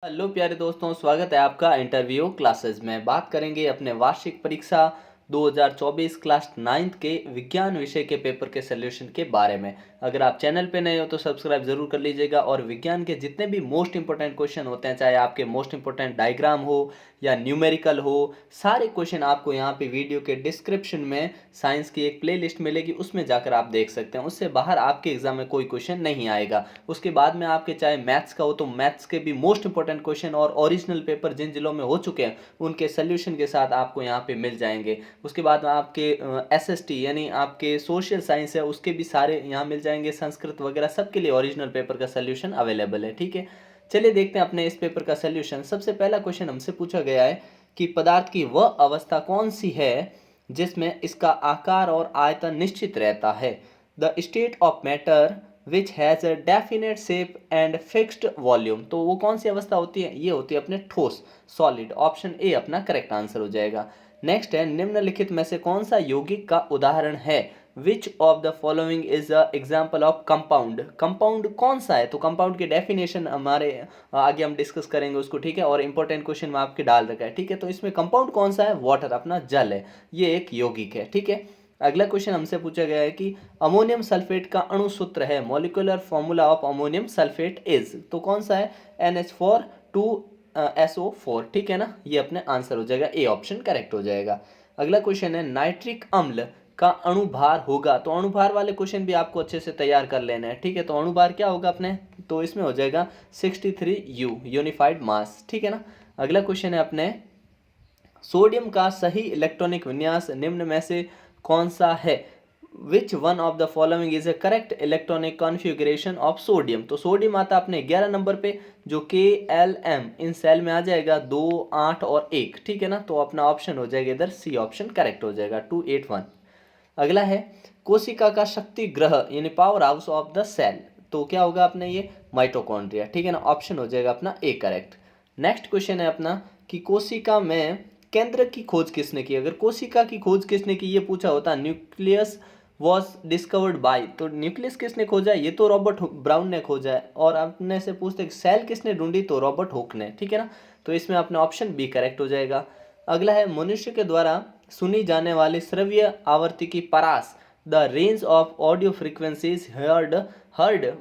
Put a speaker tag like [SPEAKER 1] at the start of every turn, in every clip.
[SPEAKER 1] Hello प्यारे दोस्तों, स्वागत है आपका इंटरव्यू क्लासेस में। बात करेंगे अपने वार्षिक परीक्षा 2024 क्लास 9th के विज्ञान विषय के पेपर के सॉल्यूशन के बारे में। अगर आप चैनल पे नए हो तो सब्सक्राइब जरूर कर लीजिएगा और विज्ञान के जितने भी मोस्ट इंपोर्टेंट क्वेश्चन होते हैं, चाहे आपके मोस्ट इंपोर्टेंट डायग्राम हो या न्यूमेरिकल हो, सारे क्वेश्चन आपको यहाँ पे वीडियो के डिस्क्रिप्शन में साइंस की एक प्लेलिस्ट मिलेगी, उसमें जाकर आप देख सकते हैं। उससे बाहर आपके एग्जाम में कोई क्वेश्चन नहीं आएगा। उसके बाद में आपके चाहे मैथ्स का हो तो मैथ्स के भी मोस्ट इंपोर्टेंट क्वेश्चन और ओरिजिनल पेपर जिन जिलों में हो चुके हैं उनके सोल्यूशन के साथ आपको यहाँ पे मिल जाएंगे। उसके बाद में आपके एसएसटी यानी आपके सोशल साइंस है उसके भी सारे यहाँ मिल जाएंगे, संस्कृत वगैरह सबके लिए ओरिजिनल पेपर का सोल्यूशन अवेलेबल है। ठीक है, चलिए देखते हैं अपने इस पेपर का सोल्यूशन। सबसे पहला क्वेश्चन हमसे पूछा गया है कि पदार्थ की वह अवस्था कौन सी है जिसमें इसका आकार और आयतन निश्चित रहता है। The state of matter which has a definite shape and fixed volume. तो वो कौन सी अवस्था होती है? ये होती है अपने ठोस, सॉलिड। ऑप्शन ए अपना करेक्ट आंसर हो जाएगा। नेक्स्ट है, निम्नलिखित में से कौन सा यौगिक का उदाहरण है? Which of the following is a example of compound. Compound कौन सा है? तो कंपाउंड की डेफिनेशन हमारे आगे हम डिस्कस करेंगे उसको। ठीक है, और इंपॉर्टेंट क्वेश्चन में आपके डाल रखा है। ठीक है, तो इसमें कंपाउंड कौन सा है? वाटर, अपना जल है, ये एक यौगिक है। ठीक है, अगला क्वेश्चन हमसे पूछा गया है कि अमोनियम सल्फेट का अणु सूत्र है, molecular formula of ammonium sulphate is. तो कौन सा है? NH4 2SO4। ठीक है ना, ये अपने आंसर हो जाएगा, ए ऑप्शन करेक्ट हो जाएगा। अगला क्वेश्चन है, नाइट्रिक अम्ल का अणुभार होगा। तो अणुभार वाले क्वेश्चन भी आपको अच्छे से तैयार कर लेना है। ठीक है, तो अणुभार क्या होगा अपने? तो इसमें हो जाएगा 63U, यूनिफाइड मास। ठीक है ना। अगला क्वेश्चन है अपने, सोडियम का सही इलेक्ट्रॉनिक विन्यास निम्न में से कौन सा है? Which one of the following is A correct electronic configuration of sodium. तो सोडियम आता अपने 11 नंबर पे, जो KLm इन सेल में आ जाएगा 2, 8 और 1। ठीक है ना, तो अपना ऑप्शन हो जाएगा इधर सी ऑप्शन करेक्ट हो जाएगा, 281। अगला है, कोशिका का शक्ति ग्रह यानी power house of the cell. तो क्या होगा अपने? ये माइटोकॉन्ड्रिया। ठीक है ना, ऑप्शन हो जाएगा अपना ए करेक्ट। नेक्स्ट क्वेश्चन है अपना कि कोशिका में केंद्र की खोज किसने की? अगर कोशिका की खोज किसने की ये पूछा होता, न्यूक्लियस वॉज डिस्कवर्ड बाय। तो न्यूक्लियस किसने खोजा? ये तो रॉबर्ट ब्राउन ने खोजा है। और अपने से पूछते सेल किसने ढूंढी? तो रॉबर्ट हुक ने। ठीक है ना, तो इसमें अपना ऑप्शन बी करेक्ट हो जाएगा। अगला है, मनुष्य के द्वारा सुनी जाने वाली श्रव्य आवृत्ति की परास, the range of audio frequencies heard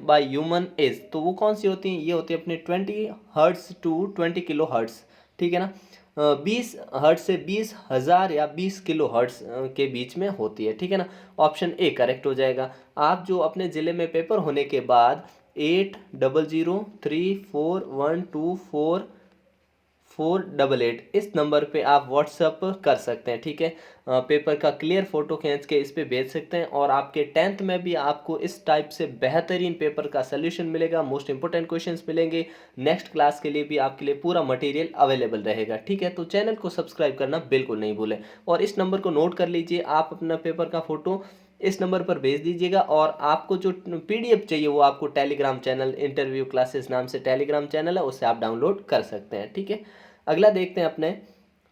[SPEAKER 1] by human is. तो वो कौन सी होती हैं? ये होती है अपने 20 हर्ट्स टू 20 किलो हर्ट्स। ठीक है ना, 20 हर्ट्स से 20,000 या 20 किलो हर्ट्स के बीच में होती है। ठीक है ना, ऑप्शन ए करेक्ट हो जाएगा। आप जो अपने ज़िले में पेपर होने के बाद 8003412488 इस नंबर पे आप व्हाट्सअप कर सकते हैं। ठीक है, पेपर का क्लियर फोटो खींच के इस पे भेज सकते हैं और आपके 10th में भी आपको इस टाइप से बेहतरीन पेपर का सलूशन मिलेगा, मोस्ट इंपोर्टेंट क्वेश्चंस मिलेंगे। नेक्स्ट क्लास के लिए भी आपके लिए पूरा मटेरियल अवेलेबल रहेगा। ठीक है, तो चैनल को सब्सक्राइब करना बिल्कुल नहीं भूलें और इस नंबर को नोट कर लीजिए। आप अपना पेपर का फोटो इस नंबर पर भेज दीजिएगा और आपको जो PDF चाहिए वो आपको टेलीग्राम चैनल, इंटरव्यू क्लासेस नाम से टेलीग्राम चैनल है, उससे आप डाउनलोड कर सकते हैं। ठीक है, अगला देखते हैं अपने,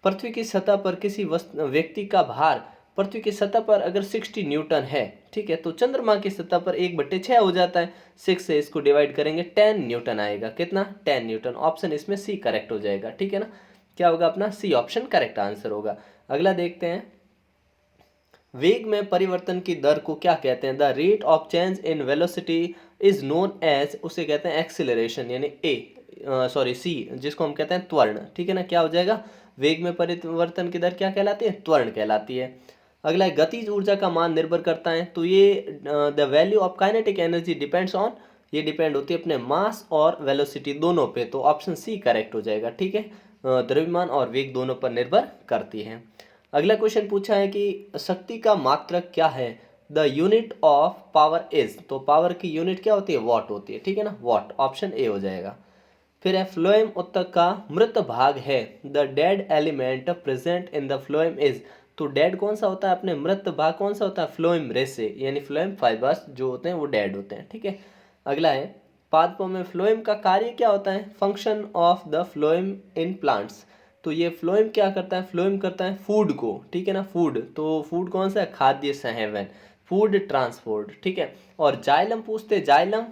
[SPEAKER 1] पृथ्वी की सतह पर किसी व्यक्ति का भार पृथ्वी की सतह पर अगर 60 न्यूटन है, ठीक है, तो चंद्रमा की सतह पर 1/6 हो जाता है। 6 से इसको डिवाइड करेंगे 10 न्यूटन आएगा। कितना? 10 न्यूटन। ऑप्शन इसमें सी करेक्ट हो जाएगा। ठीक है ना, क्या होगा अपना? सी ऑप्शन करेक्ट आंसर होगा। अगला देखते हैं, वेग में परिवर्तन की दर को क्या कहते हैं? The rate of change in velocity is known as, उसे कहते हैं एक्सीलरेशन, यानी सी, जिसको हम कहते हैं त्वरण। ठीक है ना, क्या हो जाएगा? वेग में परिवर्तन की दर क्या कहलाती है? त्वरण कहलाती है। अगला है, गतिज ऊर्जा का मान निर्भर करता है। तो ये the value of kinetic energy depends on, ये डिपेंड होती है अपने मास और वेलोसिटी दोनों पे। तो ऑप्शन सी करेक्ट हो जाएगा। ठीक है, द्रव्यमान और वेग दोनों पर निर्भर करती है। अगला क्वेश्चन पूछा है कि शक्ति का मात्रक क्या है? The unit of power is. तो पावर की यूनिट क्या होती है? वॉट होती है। ठीक है ना, वॉट। ऑप्शन ए हो जाएगा। फिर है, फ्लोएम ऊतक का मृत भाग है। The dead element present in the phloem is. तो डेड कौन सा होता है? अपने मृत भाग कौन सा होता है? फ्लोएम रेसे यानी फ्लोएम फाइबर्स जो होते हैं वो डेड होते हैं। ठीक है, अगला है, पादपों में फ्लोएम का कार्य क्या होता है? Function of the phloem in plants. तो ये फ्लोएम क्या करता है? फ्लोएम करता है फूड को। ठीक है ना, फूड। तो फूड कौन सा है? खाद्य संहवन, फूड ट्रांसपोर्ट। ठीक है, और जाइलम पूछते, जाइलम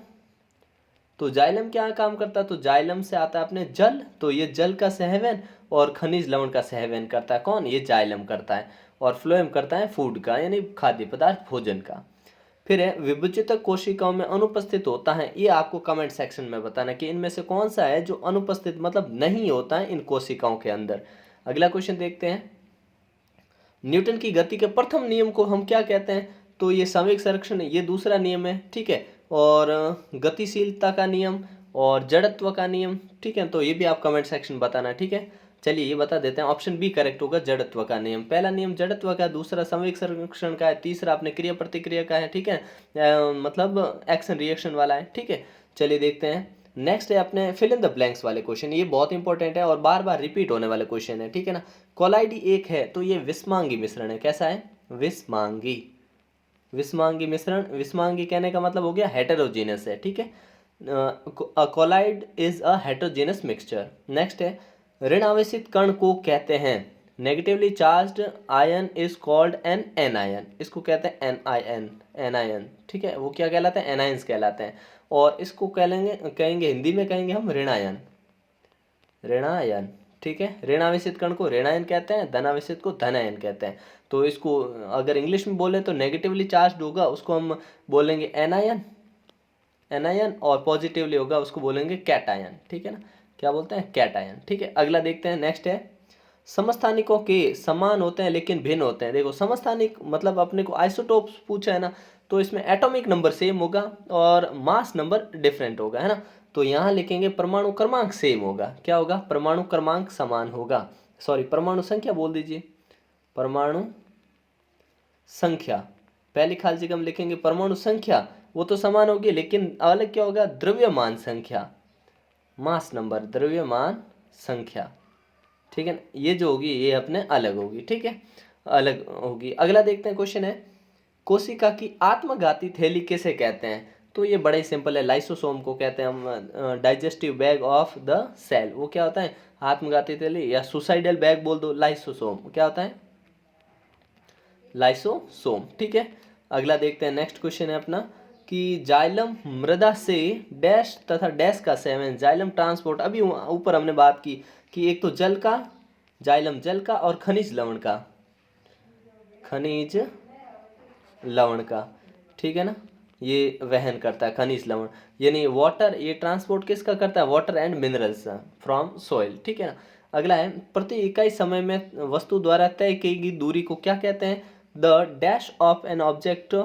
[SPEAKER 1] तो जाइलम क्या काम करता है, तो जाइलम से आता है अपने जल, तो ये जल का सहवन और खनिज लवण का सहवन करता है कौन, ये जाइलम करता है। और फ्लोएम करता है फूड का, यानी खाद्य पदार्थ भोजन का। फिर है विभुजितक कोशिकाओं में अनुपस्थित होता है, ये आपको कमेंट सेक्शन में बताना कि इनमें से कौन सा है जो अनुपस्थित मतलब नहीं होता है इन कोशिकाओं के अंदर। अगला क्वेश्चन देखते हैं, न्यूटन की गति के प्रथम नियम को हम क्या कहते हैं, तो ये संवेग संरक्षण, ये दूसरा नियम है, ठीक है। और गतिशीलता का नियम और जड़त्व का नियम, ठीक है। तो ये भी आप कमेंट सेक्शन बताना, ठीक है। चलिए ये बता देते हैं, ऑप्शन बी करेक्ट होगा, जड़त्व का नियम। पहला नियम जड़त्व का, दूसरा संवेग संरक्षण का है, तीसरा अपने क्रिया प्रतिक्रिया का है, ठीक है। मतलब एक्शन रिएक्शन वाला है, ठीक है। चलिए देखते हैं, नेक्स्ट है अपने फिल इन द ब्लैंक्स वाले क्वेश्चन, ये बहुत इंपॉर्टेंट है और बार बार रिपीट होने वाले क्वेश्चन है, ठीक है ना। कोलाइडी एक है, तो ये विस्मांगी मिश्रण है, कैसा है, विस्मांगी। विस्मांगी मिश्रण, विस्मांगी कहने का मतलब हो गया हेटेरोजीनस है, ठीक है। Colloid is a heterogeneous mixture. Next है, ऋण आवेशित कण को कहते हैं, negatively charged ion is called an anion, इसको कहते हैं एनआईएन, एनायन, ठीक है। वो क्या कहलाते हैं, एनायंस कहलाते हैं। और इसको कहेंगे हिंदी में कहेंगे हम ऋणायन, ऋणायन, ठीक है। ऋण आवेशित कण को ऋणायन कहते हैं, धन आवेशित को धनायन कहते हैं। तो इसको अगर इंग्लिश में बोले तो नेगेटिवली चार्ज होगा उसको हम बोलेंगे एनायन, एनायन, और पॉजिटिवली होगा उसको बोलेंगे कैटायन, ठीक है ना। क्या बोलते हैं, कैटायन, ठीक है। अगला देखते हैं, नेक्स्ट है, समस्थानिकों के समान होते हैं लेकिन भिन्न होते हैं। देखो समस्थानिक मतलब अपने को आइसोटोप्स पूछा है ना, तो इसमें एटॉमिक नंबर सेम होगा और मास नंबर डिफरेंट होगा, है ना। तो यहाँ लिखेंगे परमाणु क्रमांक सेम होगा, क्या होगा, परमाणु क्रमांक समान होगा, सॉरी परमाणु संख्या बोल दीजिए, परमाणु संख्या, पहली खाली जगह हम लिखेंगे परमाणु संख्या, वो तो समान होगी लेकिन अलग क्या होगा, द्रव्यमान संख्या, मास नंबर, द्रव्यमान संख्या, ठीक है ना। ये जो होगी ये अपने अलग होगी, ठीक है, अलग होगी। अगला देखते हैं क्वेश्चन है, कोशिका की आत्मघाती थैली किसे कहते हैं, तो ये बड़ा ही सिंपल है, लाइसोसोम को कहते हैं हम, digestive bag of the cell, वो क्या होता है, आत्मघाती थैली, या सुसाइडल बैग बोल दो, लाइसोसोम क्या होता है, लाइसोसोम, ठीक है। अगला देखते हैं, नेक्स्ट क्वेश्चन है अपना कि जाइलम मृदा से डैश तथा डैश का सेवन, जाइलम ट्रांसपोर्ट, अभी ऊपर हमने बात की कि एक तो जल का, जाइलम जल का, और खनिज लवण का, खनिज लवण का, ठीक है ना, ये वहन करता है खनिज लवण, यानी वाटर, ये ट्रांसपोर्ट किसका करता है, water and minerals from soil, ठीक है ना। अगला है, प्रति इकाई समय में वस्तु द्वारा तय की गई दूरी को क्या कहते हैं, the dash of an object,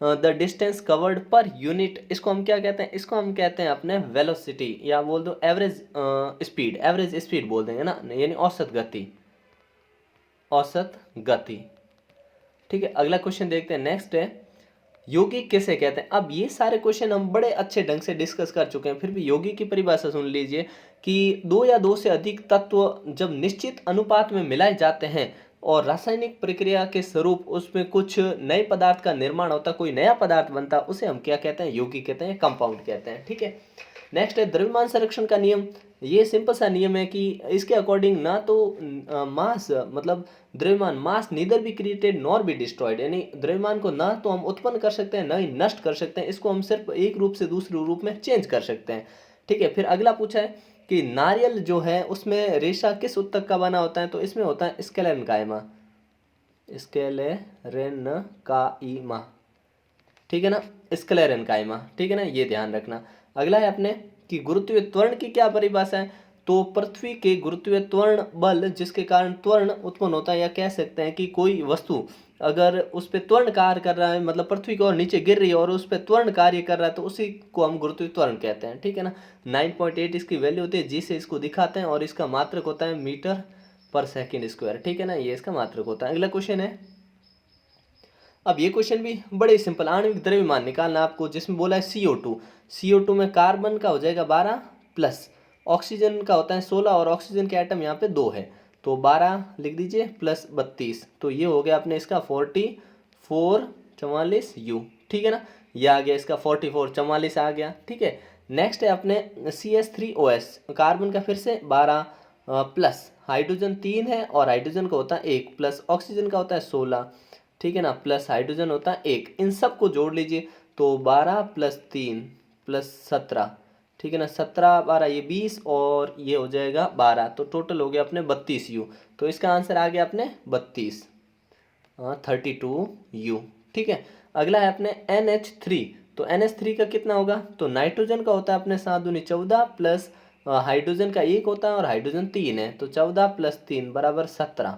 [SPEAKER 1] the distance covered per unit, इसको हम क्या कहते हैं, इसको हम कहते हैं अपने वेलोसिटी, या बोल दो एवरेज स्पीड, एवरेज स्पीड बोल देंगे ना, यानी औसत गति, औसत गति, ठीक है। अगला क्वेश्चन देखते हैं, नेक्स्ट है, यौगिक किसे कहते हैं। अब ये सारे क्वेश्चन हम बड़े अच्छे ढंग से डिस्कस कर चुके हैं, फिर भी यौगिक की परिभाषा सुन लीजिए कि दो या दो से अधिक तत्व जब निश्चित अनुपात में मिलाए जाते हैं और रासायनिक प्रक्रिया के स्वरूप उसमें कुछ नए पदार्थ का निर्माण होता, कोई नया पदार्थ बनता, उसे हम क्या कहते हैं, यौगिक कहते हैं, कंपाउंड कहते हैं, ठीक है। नेक्स्ट है द्रव्यमान संरक्षण का नियम, ये सिंपल सा नियम है कि इसके अकॉर्डिंग ना तो मास मतलब द्रव्यमान, mass neither be created nor be destroyed, यानी द्रव्यमान को ना तो हम उत्पन्न कर सकते हैं ना ही नष्ट कर सकते हैं, इसको हम सिर्फ एक रूप से दूसरे रूप में चेंज कर सकते हैं, ठीक है। फिर अगला पूछा है कि नारियल जो है उसमें रेशा किस उत्तक का बना होता है, तो इसमें होता है स्क्लेरेनकाइमा, स्क्लेरेनकाइमा, ठीक है ना, स्क्लेरेनकाइमा, ठीक है ना, ये ध्यान रखना। अगला है अपने कि गुरुत्वीय त्वरण की क्या परिभाषा है, तो पृथ्वी के गुरुत्वीय त्वरण बल जिसके कारण त्वरण उत्पन्न होता है, या कह सकते हैं कि कोई वस्तु अगर उस पर त्वरण कार्य कर रहा है, मतलब पृथ्वी की ओर नीचे गिर रही है और उस पर त्वरण कार्य कर रहा है, तो उसी को हम गुरुत्वीय त्वरण कहते हैं, ठीक है ना। 9.8 इसकी वैल्यू होती है, जी से इसको दिखाते हैं, और इसका मात्रक होता है मीटर पर सेकेंड स्क्वायर, ठीक है ना, ये इसका मात्रक होता है। अगला क्वेश्चन है, अब ये क्वेश्चन भी बड़े सिंपल, आणविक द्रव्यमान निकालना आपको, जिसमें बोला है CO2, CO2 में कार्बन का हो जाएगा 12 प्लस ऑक्सीजन का होता है 16, और ऑक्सीजन के एटम यहाँ पे 2 है, तो 12 लिख दीजिए प्लस 32, तो ये हो गया अपने इसका 44 ठीक है ना, ये आ गया इसका 44 आ गया, ठीक है। नेक्स्ट है अपने CH3OS, कार्बन का फिर से 12 प्लस हाइड्रोजन 3 है, और हाइड्रोजन का होता है 1 प्लस ऑक्सीजन का होता है 16, ठीक है ना, प्लस हाइड्रोजन होता है 1, इन सब को जोड़ लीजिए तो 12 प्लस 3 +17, ठीक है ना, 17 12 ये 20 और ये हो जाएगा 12, तो टोटल हो गया अपने 32 U। तो इसका आंसर आ गया अपने 32, हाँ 32U। ठीक है, अगला है अपने NH3। तो NH3 का कितना होगा, तो नाइट्रोजन का होता है अपने 7 दूनी 14 प्लस हाइड्रोजन का 1 होता है और हाइड्रोजन 3 है, तो 14 + 3 = 17,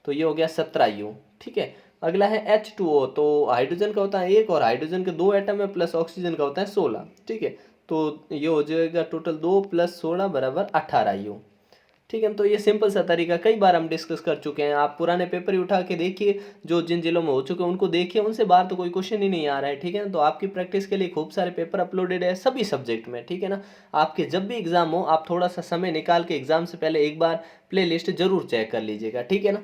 [SPEAKER 1] तो ये हो गया 17U। ठीक है, अगला है H2O। तो हाइड्रोजन का होता है 1 और हाइड्रोजन के 2 एटम है प्लस ऑक्सीजन का होता है 16। ठीक है, तो ये हो जाएगा टोटल 2 + 16 = 18U। ठीक है, तो ये सिंपल सा तरीका कई बार हम डिस्कस कर चुके हैं, आप पुराने पेपर ही उठा के देखिए, जो जिन जिलों में हो चुके हैं उनको देखिए, उनसे बाहर तो कोई क्वेश्चन ही नहीं आ रहा है। ठीक है ना, तो आपकी प्रैक्टिस के लिए खूब सारे पेपर अपलोडेड है सभी सब्जेक्ट में। ठीक है ना, आपके जब भी एग्जाम हो आप थोड़ा सा समय निकाल के एग्जाम से पहले एक बार प्ले लिस्ट जरूर चेक कर लीजिएगा। ठीक है ना,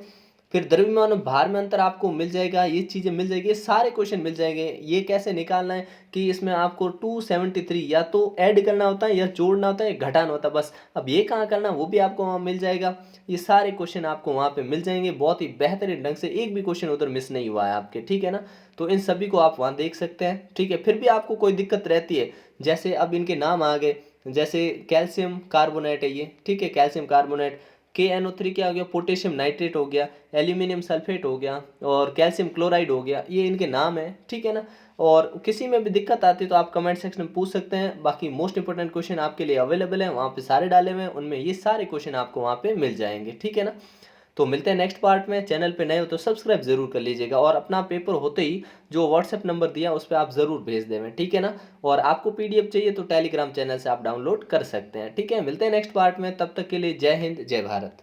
[SPEAKER 1] फिर द्रव्यमान और भार में अंतर आपको मिल जाएगा, ये चीज़ें मिल जाएगी, ये सारे क्वेश्चन मिल जाएंगे। ये कैसे निकालना है कि इसमें आपको 273 या तो ऐड करना होता है या जोड़ना होता है या घटाना होता है, बस। अब ये कहाँ करना वो भी आपको वहाँ मिल जाएगा। ये सारे क्वेश्चन आपको वहाँ पे मिल जाएंगे बहुत ही बेहतरीन ढंग से, एक भी क्वेश्चन उधर मिस नहीं हुआ है आपके। ठीक है ना, तो इन सभी को आप वहाँ देख सकते हैं। ठीक है, फिर भी आपको कोई दिक्कत रहती है, जैसे अब इनके नाम आ गए, जैसे कैल्शियम कार्बोनेट है ये, ठीक है, कैल्शियम कार्बोनेट, KNO3 क्या हो गया, पोटेशियम नाइट्रेट हो गया, एल्यूमिनियम सल्फेट हो गया और कैल्शियम क्लोराइड हो गया, ये इनके नाम है। ठीक है ना, और किसी में भी दिक्कत आती है तो आप कमेंट सेक्शन में पूछ सकते हैं। बाकी मोस्ट इंपोर्टेंट क्वेश्चन आपके लिए अवेलेबल है, वहाँ पे सारे डाले हुए हैं, उनमें ये सारे क्वेश्चन आपको वहाँ पे मिल जाएंगे। ठीक है ना, तो मिलते हैं नेक्स्ट पार्ट में। चैनल पे नए हो तो सब्सक्राइब जरूर कर लीजिएगा और अपना पेपर होते ही जो व्हाट्सएप नंबर दिया उस पर आप ज़रूर भेज देवें। ठीक है ना, और आपको PDF चाहिए तो टेलीग्राम चैनल से आप डाउनलोड कर सकते हैं। ठीक है, मिलते हैं नेक्स्ट पार्ट में, तब तक के लिए जय हिंद जय भारत।